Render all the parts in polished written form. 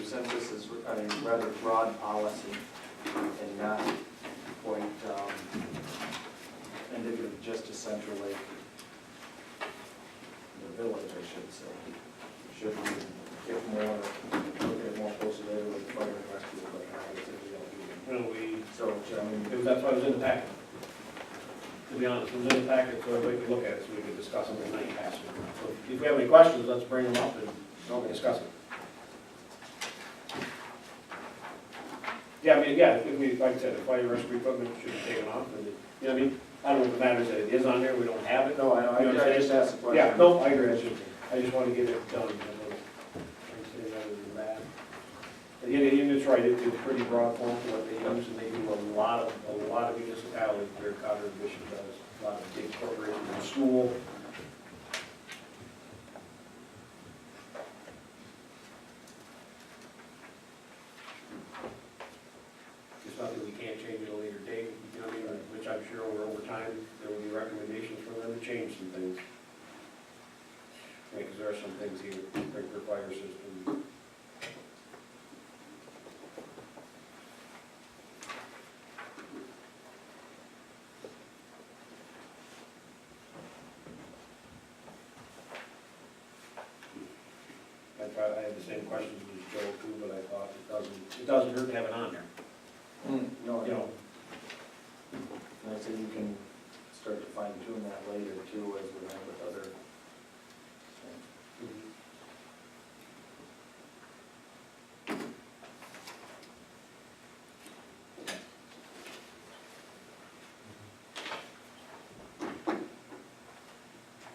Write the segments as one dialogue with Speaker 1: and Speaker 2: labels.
Speaker 1: since this is a rather broad policy and not quite indicative just to Central Lake, the village, I should say, should we, if more, look at it more closely later with the fire and rescue, like how it's in the LD. So, I mean,
Speaker 2: That's why it was in the packet. To be honest, it was in the packet, so everybody could look at it, so we could discuss it tonight, pass it. So if we have any questions, let's bring them up and discuss it. Yeah, I mean, yeah, if we, like I said, the fire rescue equipment should be taken off, and, you know what I mean? I don't know if it matters that it is on there, we don't have it.
Speaker 1: no, I know,
Speaker 2: You know what I'm
Speaker 1: I just
Speaker 2: saying?
Speaker 1: asked the question.
Speaker 2: Yeah, no, I agree, I just want to get it done. Say rather than that. And it's right, it's pretty broad form for what they use, and they do a lot of municipalities, their Cotter and Bishop does, a lot of big corporations, and school. It's not that we can't change it at a later date, you know what I mean, which I'm sure over time, there will be recommendations for them to change some things. Because there are some things here, sprinkler fire system. I had the same questions as Joe too, but I thought it doesn't hurt to have it on there.
Speaker 1: No,
Speaker 2: You know,
Speaker 1: and I said you can start to fine tune that later too, as we have with other things.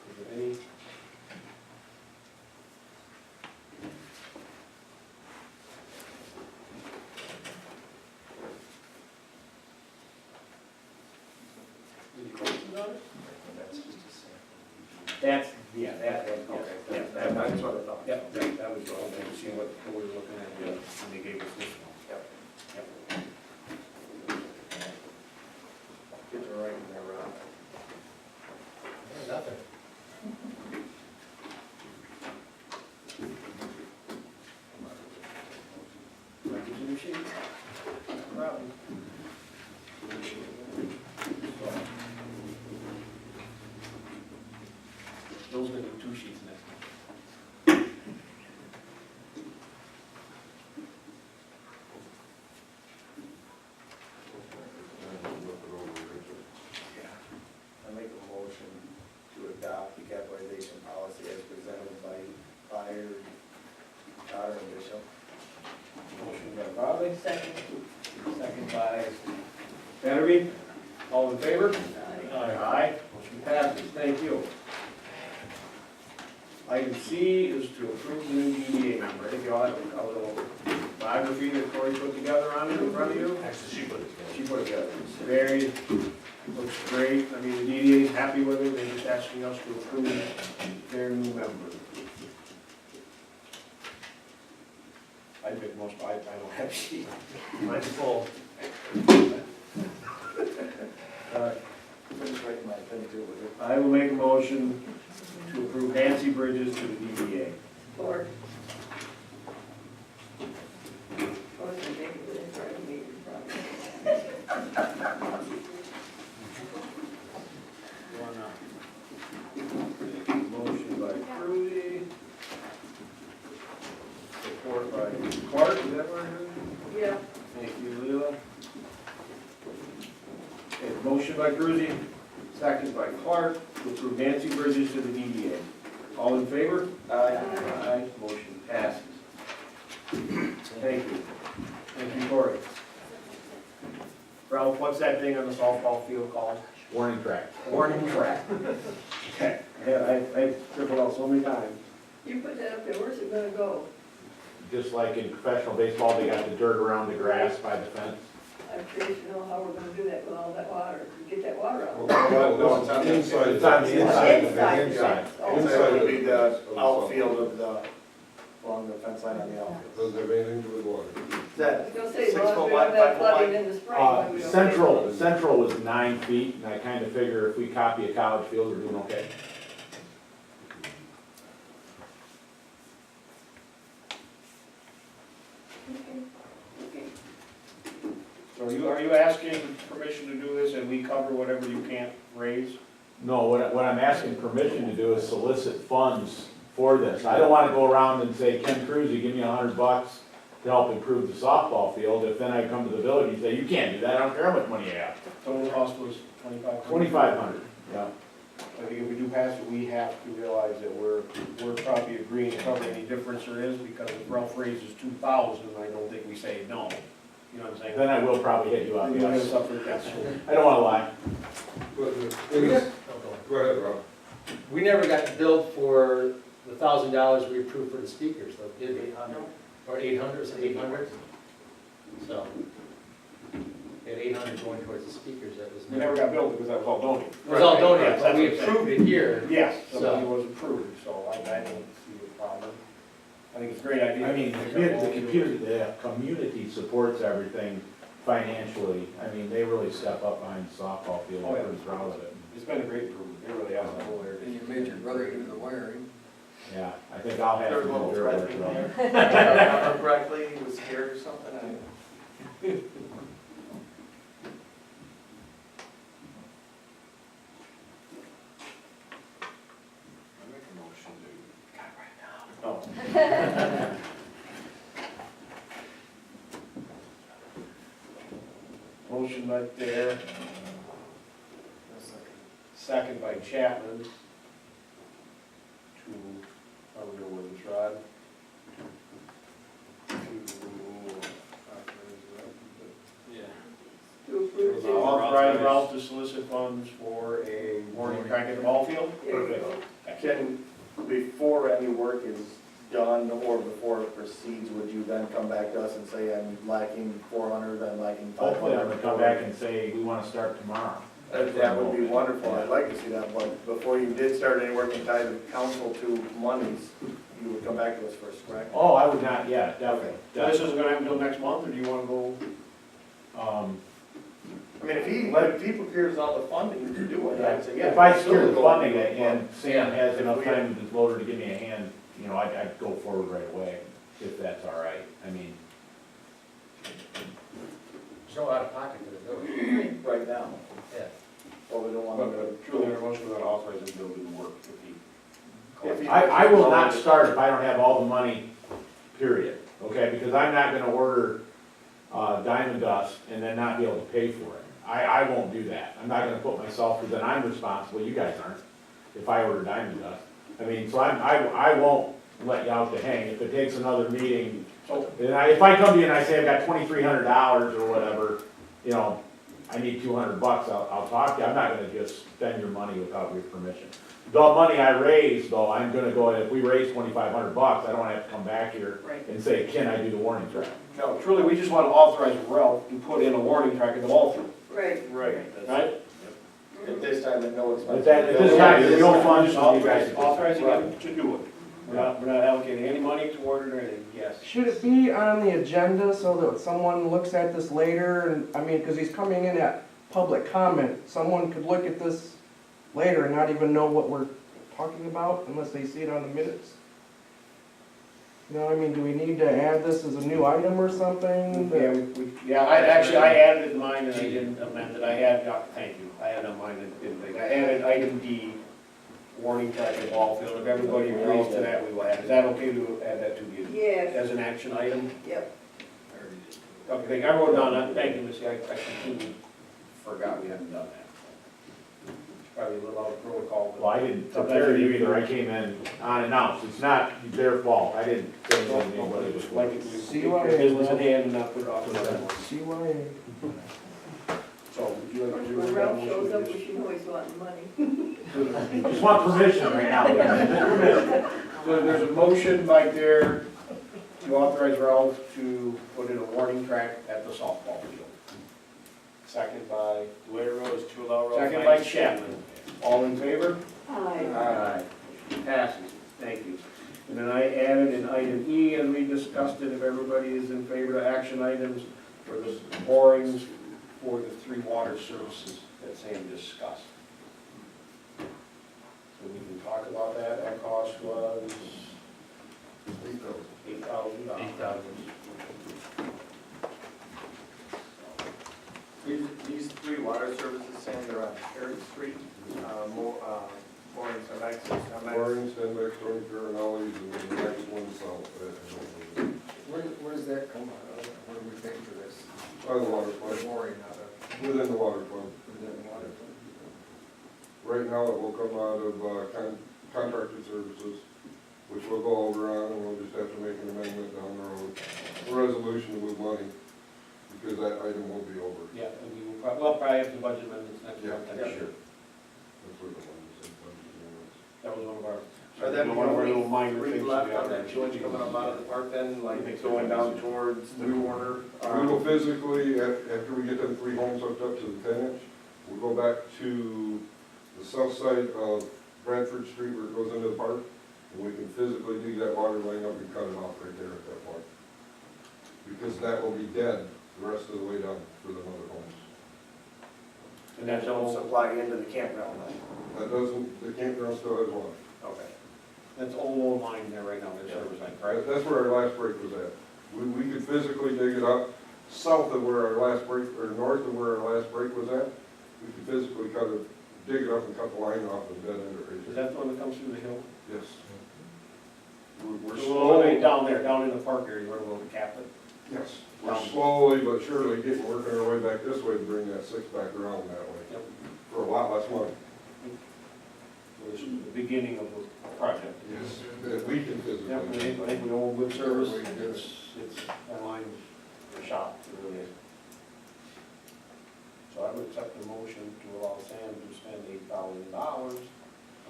Speaker 2: is there any? Any questions on it?
Speaker 1: That's just a sample.
Speaker 2: That's, yeah,
Speaker 1: Okay,
Speaker 2: yeah,
Speaker 1: that's what I thought.
Speaker 2: yeah, that was all, to see what we were looking at, yeah, when they gave us this one.
Speaker 1: Yep.
Speaker 2: Yep.
Speaker 1: Get to writing there, Rob.
Speaker 3: Nothing.
Speaker 2: Like it's in the sheet.
Speaker 1: Rob.
Speaker 2: Those are gonna be 2 sheets next time.
Speaker 1: I make a motion to adopt the capitalization policy as presented by Fire, Cotter, and Bishop.
Speaker 2: Motion by Bradley,
Speaker 4: Second.
Speaker 2: second by Batterby. All in favor?
Speaker 4: Aye.
Speaker 2: Aye. Motion passes, thank you. Item C is to approve the new DDA number. I think you all have a little biography that Cory put together on it in front of you.
Speaker 3: Actually, she put it together.
Speaker 2: She put it together. It's very, looks great. I mean, the DDA is happy with it. They're just asking us to approve their new member. I picked most, I don't have sheet. Mine's full.
Speaker 1: Finish writing my thing too, with it.
Speaker 2: I will make a motion to approve Nancy Bridges to the DDA.
Speaker 4: Or. Or the neighbor in front of me,
Speaker 2: Motion by Cruzy. Support by Clark, is that where it is?
Speaker 4: Yeah.
Speaker 2: Thank you, Leila. Okay, motion by Cruzy, second by Clark, to approve Nancy Bridges to the DDA. All in favor? Aye. Motion passes. Thank you. Thank you, Cory. Ralph, what's that thing on the softball field called?
Speaker 3: Warning track.
Speaker 2: Warning track. Okay, I've tripled out so many times.
Speaker 4: You put that up there, where's it gonna go?
Speaker 3: Just like in professional baseball, they got the dirt around the grass by the fence.
Speaker 4: I'm curious to know how we're gonna do that with all that water, get that water out.
Speaker 5: No, it's on the inside.
Speaker 3: It's on the inside.
Speaker 4: Inside.
Speaker 3: Inside.
Speaker 4: Oh,
Speaker 1: Inside would be the outfield of the, along the fence line on the outfield.
Speaker 5: Doesn't have anything to do with water.
Speaker 1: Is
Speaker 4: I
Speaker 1: that
Speaker 4: was gonna say,
Speaker 1: 6
Speaker 4: well, if
Speaker 1: foot
Speaker 4: we
Speaker 1: wide,
Speaker 4: don't
Speaker 1: 5
Speaker 4: have
Speaker 1: foot wide?
Speaker 4: flooding in the spring, why we don't.
Speaker 3: Central was 9 feet, and I kind of figure if we copy a college field, we're doing okay.
Speaker 2: you asking permission to do this and we cover whatever you can't raise?
Speaker 3: No, what I'm asking permission to do is solicit funds for this. I don't wanna go around and say, Ken Cruz, you give me $100 to help improve the softball field, if then I come to the village and say, you can't do that, I don't care how much money you have.
Speaker 2: Total cost was 2,500.
Speaker 3: 2,500, yeah.
Speaker 2: I think if we do pass it, we have to realize that we're probably agreeing to cover any difference there is, because if Ralph raises 2,000, I don't think we say no. You know what I'm saying?
Speaker 3: Then I will probably hit you up,
Speaker 2: You'll hit us
Speaker 3: yes.
Speaker 2: up for yes.
Speaker 3: I don't wanna lie.
Speaker 5: But the thing is, go ahead, Rob.
Speaker 6: We never got billed for the $1,000 we approved for the speakers, though, did we? Or 800, was it 800? So, we had 800 going towards the speakers, that was
Speaker 2: We never got billed because that was all donated.
Speaker 6: It was all donated,
Speaker 2: Right,
Speaker 6: but we
Speaker 2: that's what I'm
Speaker 6: approved it here.
Speaker 2: Yes, so
Speaker 6: So-
Speaker 2: it was approved, so I don't see a problem. I think it's a great idea.
Speaker 3: I mean, the community supports everything financially. I mean, they really step up behind the softball field,
Speaker 2: Oh, yeah.
Speaker 3: I'm pretty proud of it.
Speaker 2: It's been a great improvement, it really has, the whole area.
Speaker 7: And you made your brother do the wiring.
Speaker 3: Yeah, I think I'll have to
Speaker 1: There's a
Speaker 3: do
Speaker 1: little
Speaker 3: your
Speaker 1: threat
Speaker 3: work,
Speaker 1: in
Speaker 3: though.
Speaker 1: there. If I remember correctly, he was scared or something.
Speaker 7: I make a motion to.
Speaker 2: Oh. Motion right there, second by Chapman. To, I don't know where this, Rod.
Speaker 7: Yeah.
Speaker 4: To approve.
Speaker 2: To authorize Ralph to solicit funds for a morning track at the ball field.
Speaker 4: There you go.
Speaker 1: Can, before any work is done or before it proceeds, would you then come back to us and say, I'm lacking 400, I'm lacking 500?
Speaker 3: Hopefully, I'm gonna come back and say, we wanna start tomorrow.
Speaker 1: That would be wonderful, I'd like to see that, but before you did start any work and tie the council to monies, you would come back to us first, correct?
Speaker 3: Oh, I would not, yeah, definitely.
Speaker 2: So this isn't gonna happen until next month, or do you wanna go?
Speaker 1: I mean, if he procures all the funding to do it, I'd say, yeah.
Speaker 3: If I secure the funding and Sam has enough time with his loader to give me a hand, you know, I'd go forward right away, if that's all right. I mean,
Speaker 6: There's no out of pocket to the village.
Speaker 1: Right now,
Speaker 6: Yeah.
Speaker 1: but we don't want to.
Speaker 2: But truly, our motion would authorize him to do the work if he.
Speaker 3: I will not start if I don't have all the money, period, okay? Because I'm not gonna order, Diamond Dust and then not be able to pay for it. I won't do that. I'm not gonna put myself, because then I'm responsible, you guys aren't, if I order Diamond Dust. I mean, so I won't let you out to hang. If it takes another meeting,
Speaker 2: So,
Speaker 3: and if I come to you and I say I've got $2,300 or whatever, you know, I need $200, I'll talk to you. I'm not gonna just spend your money without your permission. The money I raise, though, I'm gonna go, if we raise $2,500, I don't have to come back here
Speaker 4: Right.
Speaker 3: and say, can I do the warning track?
Speaker 2: no, truly, we just wanna authorize Ralph to put in a warning track at the ball field,
Speaker 4: Right.
Speaker 1: Right.
Speaker 2: right?
Speaker 1: At this time, at no expense.
Speaker 3: At this time, there's no funds
Speaker 2: Just
Speaker 3: for you guys.
Speaker 2: authorizing him to do it. We're not allocating any money toward it or anything, yes.
Speaker 8: Should it be on the agenda so that someone looks at this later? And, I mean, because he's coming in at public comment, someone could look at this later and not even know what we're talking about unless they see it on the minutes. You know, I mean, do we need to add this as a new item or something?
Speaker 2: Yeah, I added it in mine and I didn't amend it. I had, thank you, I had it on mine and didn't think. I added item D, warning track at ball field. If everybody agrees to that, we will add. Is that okay to add that to the,
Speaker 4: Yes,
Speaker 2: as an action item?
Speaker 4: yep.
Speaker 2: Okay, I wrote down that, thank you, Missy, I completely forgot we hadn't done that. Probably a little out of protocol,
Speaker 3: Well, I didn't prepare you either. I came in unannounced. It's not their fault. I didn't say anything to anybody
Speaker 2: just
Speaker 3: before.
Speaker 2: like it, we take your business in hand and not put it off to another one.
Speaker 8: CYA.
Speaker 2: So, would you like to do
Speaker 4: When
Speaker 2: that?
Speaker 4: Ralph shows up, we should always want money.
Speaker 3: Just want permission right now.
Speaker 2: So there's a motion right there to authorize Ralph to put in a warning track at the softball field. Second by,
Speaker 9: Ware Road is to allow Ralph.
Speaker 2: second by Chapman. All in favor?
Speaker 4: Aye.
Speaker 2: Aye. Passes, thank you. And then I added in item E, and we discussed it, if everybody is in favor of action items for the borings for the 3 water services that Sam discussed. So we can talk about that. That cost was $8,000.
Speaker 6: $8,000.
Speaker 1: water services, Sam, they're on Cherry Street, mooring some access,
Speaker 5: Orange, then next door, Farinelli's, and then the next one south.
Speaker 7: Where does that come out of? Where do we pay for this?
Speaker 5: By the water
Speaker 7: Or
Speaker 5: fund,
Speaker 7: mooring out of?
Speaker 5: within the water fund.
Speaker 7: Within the water fund?
Speaker 5: Right now, it will come out of contracted services, which we'll go over on, and we'll just have to make an amendment down the road. A resolution with money, because that item will be over.
Speaker 2: Yeah, and we will, we'll probably have the budget amendments next month, I'm
Speaker 5: Yeah.
Speaker 2: sure.
Speaker 5: That's what the one is, budget amendments.
Speaker 2: That was one of our,
Speaker 1: Are that the
Speaker 2: one of our
Speaker 1: only
Speaker 2: little minor
Speaker 1: three
Speaker 2: things.
Speaker 1: left
Speaker 2: we
Speaker 1: on
Speaker 2: are-
Speaker 1: that joint coming up out of the park then, like going down towards the corner?
Speaker 5: We will physically, after we get them 3 homes hooked up to the 10-inch, we'll go back to the south side of Bradford Street where it goes into the park, and we can physically dig that water line up and cut it off right there at that point. Because that will be dead the rest of the way down for the other homes.
Speaker 2: And that's
Speaker 1: Don't
Speaker 2: all,
Speaker 1: supply into the campground then?
Speaker 5: That doesn't, the campground still has water.
Speaker 1: Okay.
Speaker 2: that's all line there right now, their service line, correct?
Speaker 5: That's where our last break was at. We could physically dig it up south of where our last break, or north of where our last break was at. We could physically dig it up and cut the line off and dead end it right
Speaker 2: Is
Speaker 5: there.
Speaker 2: that the one that comes through the hill?
Speaker 5: Yes. We're
Speaker 2: So we'll eliminate
Speaker 5: slowly,
Speaker 2: down there, down in the park area where we'll cap it.
Speaker 5: yes, we're slowly but surely getting, working our way back this way to bring that 6 back around that way.
Speaker 2: Yep.
Speaker 5: For a lot less money.
Speaker 2: So this is the beginning of the project.
Speaker 5: Yes. That we can
Speaker 2: Yeah, I
Speaker 5: physically.
Speaker 2: think we owe good service, it's, our line's a shop, it really is. So I would accept the motion to allow Sam to spend $8,000 on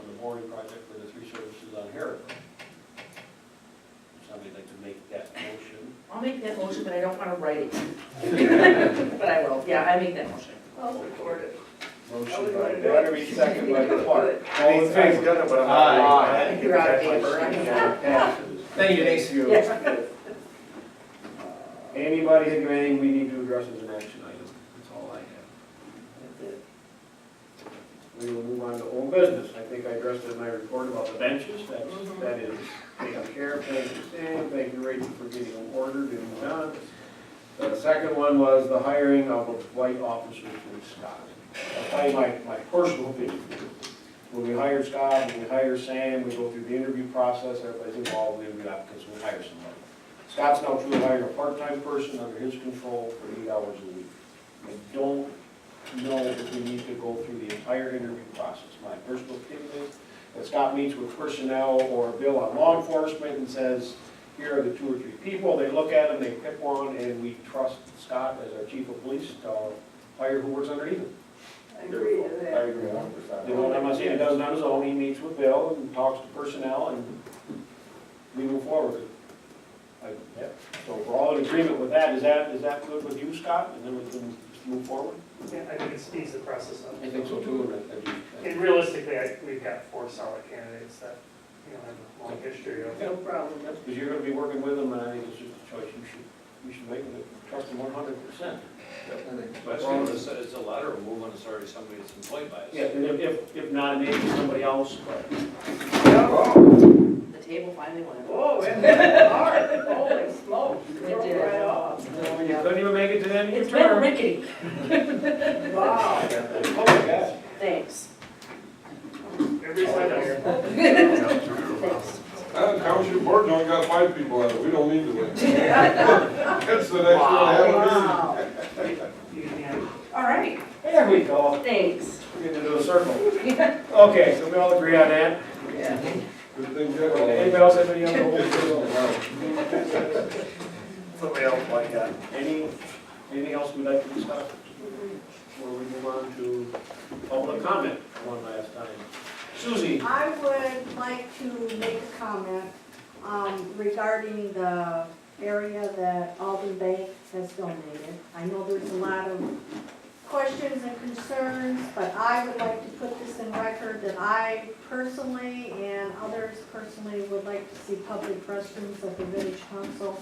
Speaker 2: the mooring project for the 3 services on Herrick. Somebody'd like to make that motion.
Speaker 9: I'll make that motion, but I don't want to write it. But I will, yeah, I make that motion.
Speaker 4: I'll support it.
Speaker 1: Motion by Battery, second by Clark.
Speaker 2: All in favor?
Speaker 1: He's gonna, but I'm
Speaker 6: Aye.
Speaker 1: not. I had to
Speaker 9: You're
Speaker 1: get
Speaker 9: out of
Speaker 1: that
Speaker 9: paper.
Speaker 1: by Passes.
Speaker 6: Thank you, Denise.
Speaker 9: Yeah.
Speaker 2: Anybody think of anything we need to address as an action item? That's all I have. We will move on to old business. I think I addressed it in my report about the benches. That is taken care of. Thank you, Sam. Thank you, Rachel, for getting them ordered and done. The second one was the hiring of a white officer for Scott. I'll tell you my personal opinion. When we hire Scott, when we hire Sam, we go through the interview process, everybody's involved, in the interview applicants, we hire somebody. Scott's now truly hiring a part-time person under his control for 8 hours a week. I don't know if we need to go through the entire interview process. My personal opinion is that Scott meets with personnel or Bill on law enforcement and says, here are the 2 or 3 people, they look at them, they pick one, and we trust Scott as our chief of police to hire who works underneath him.
Speaker 4: I agree to
Speaker 1: I
Speaker 4: that.
Speaker 1: agree 100%.
Speaker 2: You know, I'm not saying he does it on his own, he meets with Bill and talks to personnel and we move forward. So we're all in agreement with that, is that good with you, Scott? And then we can just move forward?
Speaker 10: Yeah, I think it speeds the process up.
Speaker 2: I think so too.
Speaker 10: And realistically, we've got 4 solid candidates that, have a long history of.
Speaker 4: No problem.
Speaker 2: Because you're gonna be working with them and I think it's just a choice you should make, and trust them 100%.
Speaker 7: Especially if it's a lateral move when it's already somebody that's employed by us.
Speaker 2: Yeah, and if not, maybe somebody else, but.
Speaker 9: The table finally went.
Speaker 4: Oh, isn't that hard? Holy smokes.
Speaker 9: It
Speaker 4: Broke
Speaker 9: did.
Speaker 4: right off.
Speaker 2: You couldn't even make it to the end of your
Speaker 9: It's been
Speaker 2: term.
Speaker 9: rickety.
Speaker 4: Wow.
Speaker 2: Oh my gosh.
Speaker 9: Thanks.
Speaker 10: Every Sunday.
Speaker 9: Thanks.
Speaker 5: Township board's only got 5 people on it, we don't need to win. That's the next one.
Speaker 9: Wow.
Speaker 10: You can-
Speaker 9: All right,
Speaker 2: There we go.
Speaker 9: thanks.
Speaker 2: We're gonna do a circle. Okay, so we all agree on that?
Speaker 4: Yeah.
Speaker 5: Good thing,
Speaker 2: Anybody else have any other old business?
Speaker 1: Somebody else like that.
Speaker 2: Anything else we'd like to discuss? Before we move on to public comment one last time. Susie?
Speaker 11: I would like to make a comment regarding the area that Alden Bank has donated. I know there's a lot of questions and concerns, but I would like to put this in record that I personally and others personally would like to see public restrooms that the village council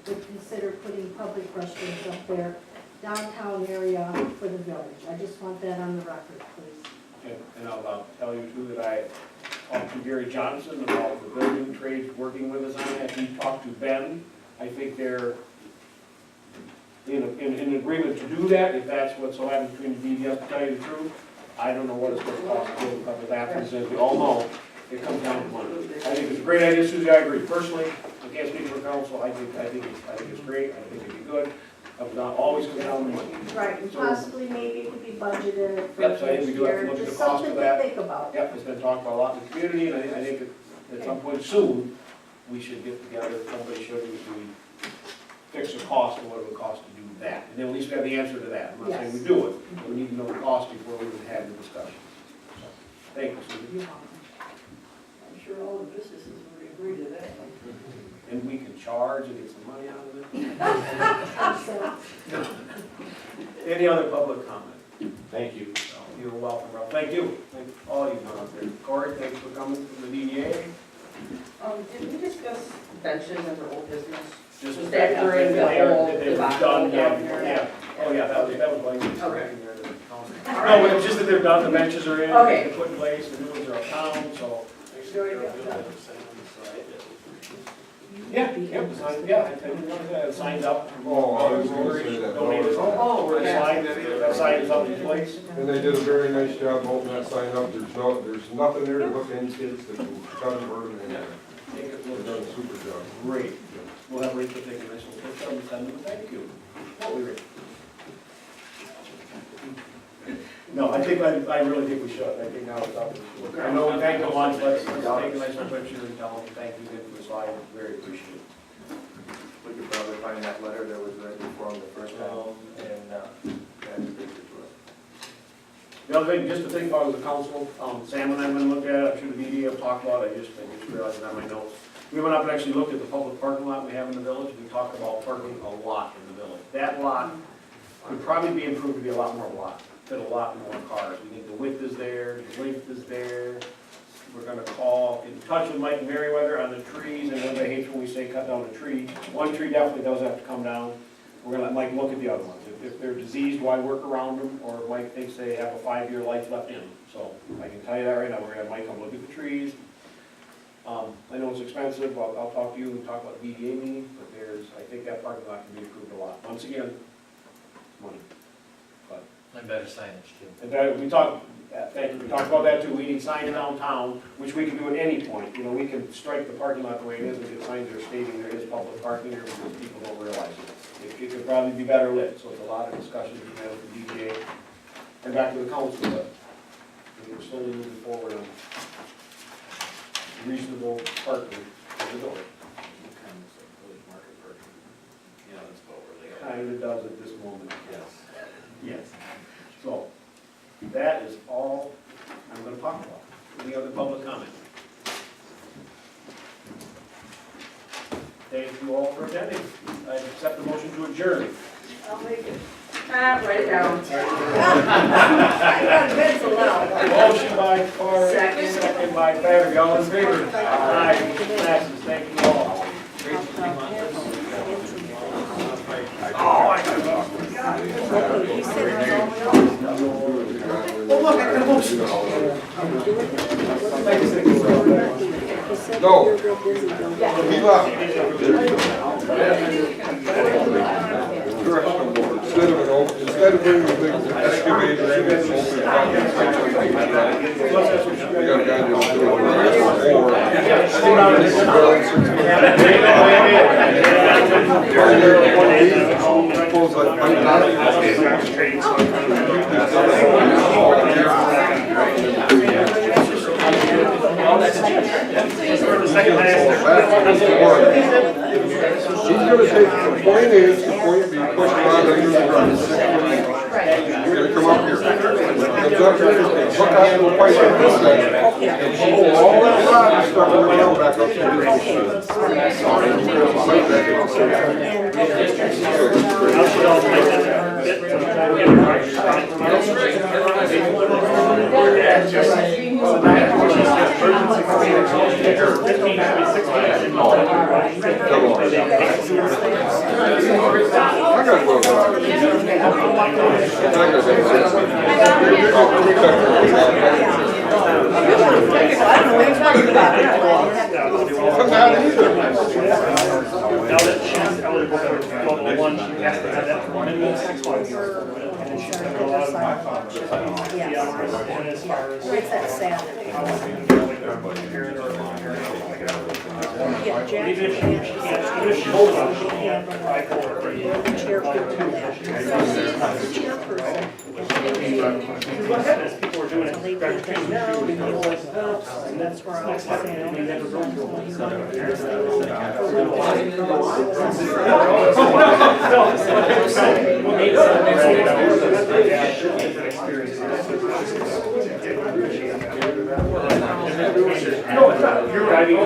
Speaker 11: would consider putting public restrooms up there, downtown area for the village. I just want that on the record, please.
Speaker 2: And I'll tell you too that I talked to Gary Johnson about the building trades working with us on that. He talked to Ben. I think they're in agreement to do that, if that's what's so happening between the DDS, to tell you the truth. I don't know what it's gonna cost to build a couple of bathrooms, as we all know, it comes down to money. I think it's a great idea, Susie, I agree. Personally, I can't speak for council, I think it's great, I think it'd be good. Always comes down to money.
Speaker 11: Right, and possibly maybe it could be budgeted for
Speaker 2: Yep, so I think
Speaker 11: next
Speaker 2: we do have to
Speaker 11: year,
Speaker 2: look at the
Speaker 11: just
Speaker 2: cost of
Speaker 11: something to
Speaker 2: that.
Speaker 11: think about.
Speaker 2: Yep, it's been talked about a lot in the community, and I think at some point soon, we should get together, somebody should, we fix the cost of what it would cost to do that. And then at least we have the answer to that. I'm not saying we do it, but we need to know the cost before we would have the discussion. So, thank you, Susan.
Speaker 4: I'm sure all the businesses would agree to that.
Speaker 2: And we can charge and get some money out of it. Any other public comment?
Speaker 3: Thank you.
Speaker 2: You're welcome, Ralph. Thank you. Thank all of you out there. Corey, thanks for coming from the DDA.
Speaker 9: Did we discuss benches under old business?
Speaker 2: Just
Speaker 9: Was that during the whole
Speaker 2: they were
Speaker 9: debacle
Speaker 2: done,
Speaker 9: down
Speaker 2: yeah,
Speaker 9: there?
Speaker 2: yeah. Oh, yeah, that was like.
Speaker 9: Okay.
Speaker 2: No, it's just that they're done, the benches are in,
Speaker 9: Okay.
Speaker 2: they're put in place, the new ones are uptown, so. Yeah, yep, I think that signed up.
Speaker 5: Oh, I was gonna say that.
Speaker 2: Donated.
Speaker 9: Oh,
Speaker 2: That sign, that sign is up in place.
Speaker 5: And they did a very nice job holding that sign up, there's nothing there to look in, kids that can cut and burn and they've done a super job.
Speaker 2: Great. We'll have Rachel take a nice little picture and send them a thank you. What we read. No, I really think we should. I think now it's up. I know we thank them once, let's take a nice little picture and tell them thank you again for the slide. Very appreciated.
Speaker 1: We could probably find that letter that was written for him the first time, and, that's a picture to us.
Speaker 2: The other thing, just to think about as a council, Sam and I went and looked at it, I'm sure the DD have talked about it, I just realized it on my notes. We went up and actually looked at the public parking lot we have in the village, we talked about parking a lot in the village. That lot could probably be improved to be a lot more lot, fit a lot more cars. We think the width is there, the length is there. We're gonna call, in touch with Mike Merriweather on the trees, and everybody hates when we say cut down a tree. One tree definitely does have to come down. We're gonna let Mike look at the other ones. If they're diseased, why work around them? Or Mike thinks they have a 5-year life left in them. So I can tell you that right now, we're gonna have Mike come look at the trees. I know it's expensive, I'll talk to you and talk about the DDA meeting, but I think that parking lot can be improved a lot. Once again, money.
Speaker 6: And better signage too.
Speaker 2: And that, we talked about that too, we need signs downtown, which we can do at any point. You know, we can strike the parking lot the way it is, and get signs that are stating there is public parking there, because people don't realize it. It could probably be better lit, so it's a lot of discussion we've had with the DDA, and back to the council, but we're slowly moving forward on reasonable parking for the door.
Speaker 7: Yeah, that's about where they
Speaker 2: Kind of does at this moment.
Speaker 7: Yes.
Speaker 2: Yes. So, that is all I'm gonna talk about. Any other public comment? Thank you all for attending. I accept the motion to adjourn.
Speaker 4: I'll make it.
Speaker 9: Write it down.
Speaker 4: I got a pencil now.
Speaker 2: Motion by Corey, second by Favor, all in favor? Aye, passes, thank you all. Oh, I got it. Oh, look, I got a motion.
Speaker 5: No, he left. Instead of bringing the big excavator in, it's open we got a guy that's doing He's gonna take, the point is, the point be pushed around under the ground. He's gonna come up here. Comes up here, hook onto the pipe like this thing, and pull all that rock and stuff around back up to
Speaker 10: Now that she's typical for Global One, she has to have that for minimum 6 months. And then she's done a lot of the hours, and as far as
Speaker 11: It's that Saturday.
Speaker 10: how much we can get away with compared or compared, like,
Speaker 11: Yeah, Jack.
Speaker 10: even if she can't, even if she holds on, she can't apply for it.
Speaker 11: The chairperson of that. The chairperson.
Speaker 10: As people are doing it, grab trees now, and then all this stuff, and that's where next step, and we never go through all this stuff. No, it's not, you're right, I mean,
Speaker 6: I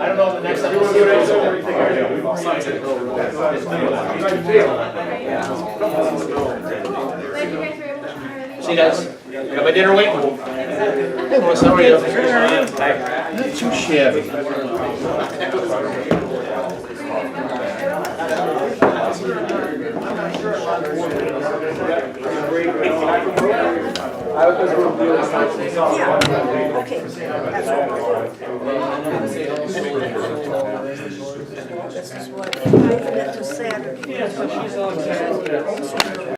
Speaker 6: don't know, the next time.
Speaker 3: You wanna do it, so everything I do.
Speaker 6: See you guys. Got my dinner waiting. Hey, Melissa, how are you? Not too shabby.
Speaker 11: Yeah, okay, that's what we're doing. This is what, I meant to Saturday.